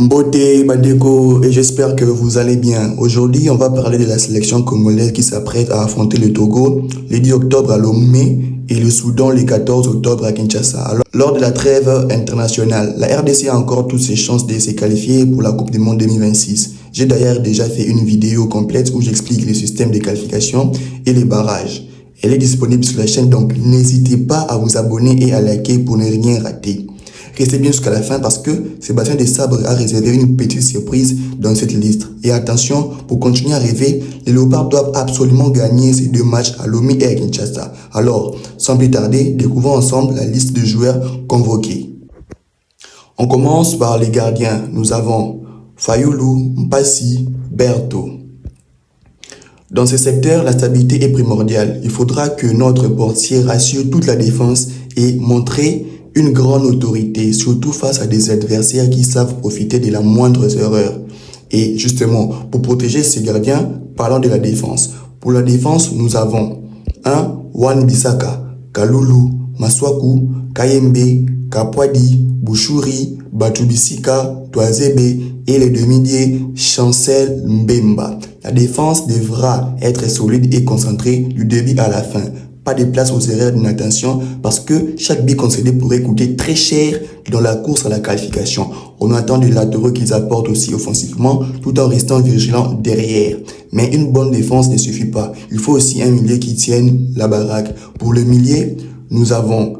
Mbote, Bandeko, et j'espère que vous allez bien. Aujourd'hui, on va parler de la sélection congolaise qui s'apprête à affronter le Togo le 10 octobre à Lomé et le Soudan le 14 octobre à Kinshasa. Alors, lors de la trêve internationale, la RDC a encore toutes ses chances de se qualifier pour la Coupe du Monde 2026. J'ai d'ailleurs déjà fait une vidéo complète où j'explique le système de qualification et les barrages. Elle est disponible sur la chaîne, donc n'hésitez pas à vous abonner et à liker pour ne rien rater. Restez bien jusqu'à la fin parce que Sébastien Desabre a réservé une petite surprise dans cette liste. Et attention, pour continuer à rêver, les Léopards doivent absolument gagner ces deux matchs à Lomé et à Kinshasa. Alors, sans plus tarder, découvrons ensemble la liste de joueurs convoqués. On commence par les gardiens. Nous avons Fayulu, Mpassi, Berto. Dans ce secteur, la stabilité est primordiale. Il faudra que notre portier rassure toute la défense et montrer une grande autorité, surtout face à des adversaires qui savent profiter de la moindre erreur. Et justement, pour protéger ces gardiens, parlons de la défense. Pour la défense, nous avons 1. Wan-Bissaka, Kalulu, Maswaku, Kayembe, Kapwadi, Bouchouri, Batubisika, Toazebe et les demi-diés Chancel Mbemba. La défense devra être solide et concentrée du début à la fin. Pas de place aux erreurs d'inattention parce que chaque but concédé pourrait coûter très cher dans la course à la qualification. On attend des latéraux qu'ils apportent aussi offensivement tout en restant vigilants derrière. Mais une bonne défense ne suffit pas. Il faut aussi un milieu qui tienne la baraque. Pour le milieu, nous avons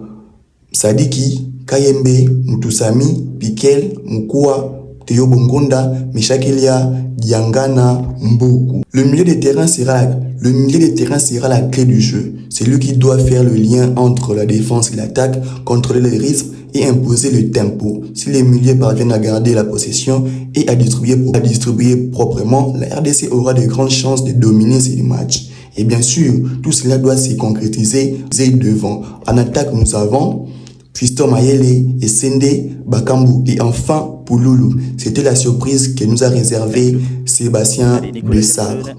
Sadiki, Kayembe, Mutusami, Piquel, Mukua, Théo Bongonda, Meshakelia, Diangana, Mboku. Le milieu de terrain sera la clé du jeu. C'est lui qui doit faire le lien entre la défense et l'attaque, contrôler les risques et imposer le tempo. Si les milieux parviennent à garder la possession et à distribuer proprement, la RDC aura de grandes chances de dominer ces matchs. Et bien sûr, tout cela doit se concrétiser devant. En attaque, nous avons Fiston Mayele, Essende, Bakambu et enfin Pouloulou. C'était la surprise que nous a réservé Sébastien Desabre.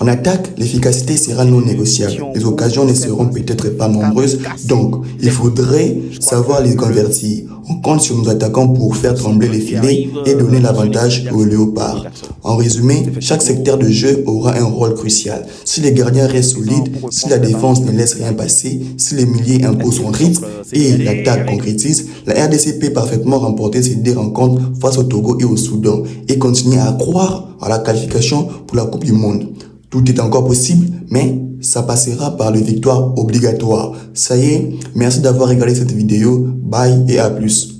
En attaque, l'efficacité sera non négociable. Les occasions ne seront peut-être pas nombreuses, donc il faudrait savoir les convertir. On compte sur nos attaquants pour faire trembler les filets et donner l'avantage aux Léopards. En résumé, chaque secteur de jeu aura un rôle crucial. Si les gardiens restent solides, si la défense ne laisse rien passer, si les milieux imposent son rythme et l'attaque concrétise, la RDC peut parfaitement remporter ces deux rencontres face au Togo et au Soudan et continuer à croire à la qualification pour la Coupe du Monde. Tout est encore possible, mais ça passera par les victoires obligatoires. Ça y est, merci d'avoir regardé cette vidéo. Bye et à plus.